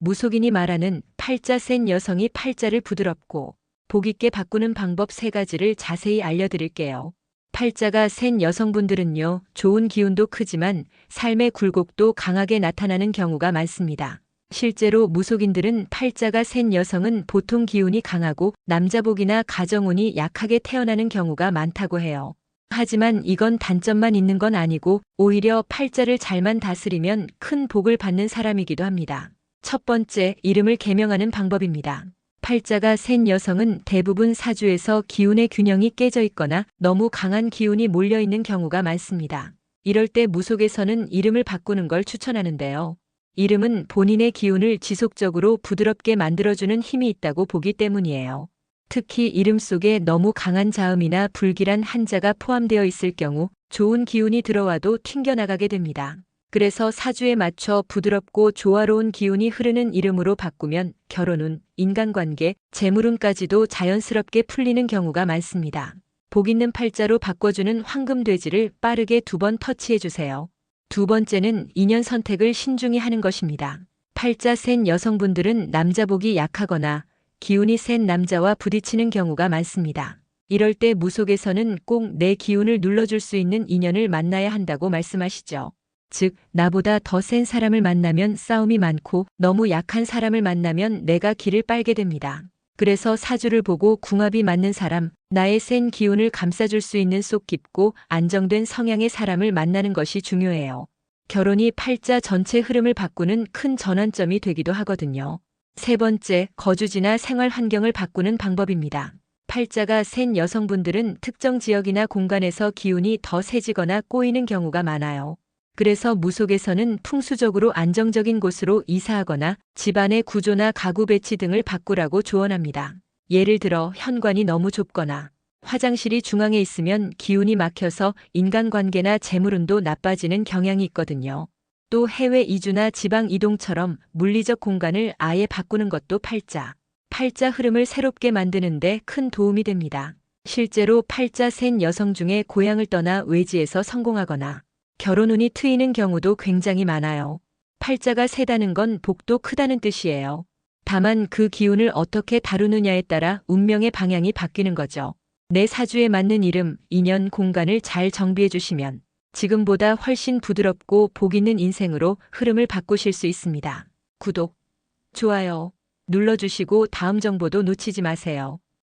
무속인이 말하는 팔자 센 여성이 팔자를 부드럽고 복 있게 바꾸는 방법 3가지를 자세히 알려드릴게요. 팔자가 센 여성분들은요, 좋은 기운도 크지만 삶의 굴곡도 강하게 나타나는 경우가 많습니다. 실제로 무속인들은 팔자가 센 여성은 보통 기운이 강하고 남자복이나 가정운이 약하게 태어나는 경우가 많다고 해요. 하지만 이건 단점만 있는 건 아니고 오히려 팔자를 잘만 다스리면 큰 복을 받는 사람이기도 합니다. 첫 번째, 이름을 개명하는 방법입니다. 팔자가 센 여성은 대부분 사주에서 기운의 균형이 깨져 있거나 너무 강한 기운이 몰려 있는 경우가 많습니다. 이럴 때 무속에서는 이름을 바꾸는 걸 추천하는데요. 이름은 본인의 기운을 지속적으로 부드럽게 만들어주는 힘이 있다고 보기 때문이에요. 특히 이름 속에 너무 강한 자음이나 불길한 한자가 포함되어 있을 경우 좋은 기운이 들어와도 튕겨나가게 됩니다. 그래서 사주에 맞춰 부드럽고 조화로운 기운이 흐르는 이름으로 바꾸면 결혼운, 인간관계, 재물운까지도 자연스럽게 풀리는 경우가 많습니다. 복 있는 팔자로 바꿔주는 황금돼지를 빠르게 2번 터치해주세요. 두 번째는 인연 선택을 신중히 하는 것입니다. 팔자 센 여성분들은 남자복이 약하거나 기운이 센 남자와 부딪히는 경우가 많습니다. 이럴 때 무속에서는 꼭 내 기운을 눌러줄 수 있는 인연을 만나야 한다고 말씀하시죠. 즉, 나보다 더 센 사람을 만나면 싸움이 많고 너무 약한 사람을 만나면 내가 길을 빨게 됩니다. 그래서 사주를 보고 궁합이 맞는 사람, 나의 센 기운을 감싸줄 수 있는 속 깊고 안정된 성향의 사람을 만나는 것이 중요해요. 결혼이 팔자 전체 흐름을 바꾸는 큰 전환점이 되기도 하거든요. 세 번째, 거주지나 생활 환경을 바꾸는 방법입니다. 팔자가 센 여성분들은 특정 지역이나 공간에서 기운이 더 세지거나 꼬이는 경우가 많아요. 그래서 무속에서는 풍수적으로 안정적인 곳으로 이사하거나 집안의 구조나 가구 배치 등을 바꾸라고 조언합니다. 예를 들어 현관이 너무 좁거나 화장실이 중앙에 있으면 기운이 막혀서 인간관계나 재물운도 나빠지는 경향이 있거든요. 또 해외 이주나 지방 이동처럼 물리적 공간을 아예 바꾸는 것도 팔자 흐름을 새롭게 만드는 데 큰 도움이 됩니다. 실제로 팔자 센 여성 중에 고향을 떠나 외지에서 성공하거나 결혼운이 트이는 경우도 굉장히 많아요. 팔자가 세다는 건 복도 크다는 뜻이에요. 다만 그 기운을 어떻게 다루느냐에 따라 운명의 방향이 바뀌는 거죠. 내 사주에 맞는 이름, 인연, 공간을 잘 정비해 주시면 지금보다 훨씬 부드럽고 복 있는 인생으로 흐름을 바꾸실 수 있습니다. 구독, 좋아요 눌러주시고 다음 정보도 놓치지 마세요.